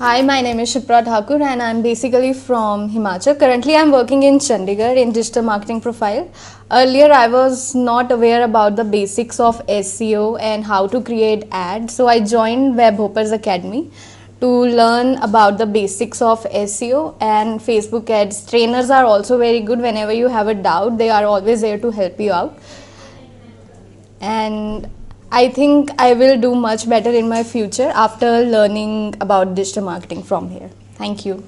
Hi, my name is Shipra Thakur and I'm basically from Himachal. Currently, I'm working in Chandigarh in digital marketing profile. Earlier, I was not aware about the basics of SEO and how to create ads. So I joined Webhopers Academy to learn about the basics of SEO and Facebook ads. Trainers are also very good. Whenever you have a doubt, they are always there to help you out. And I think I will do much better in my future after learning about digital marketing from here. Thank you.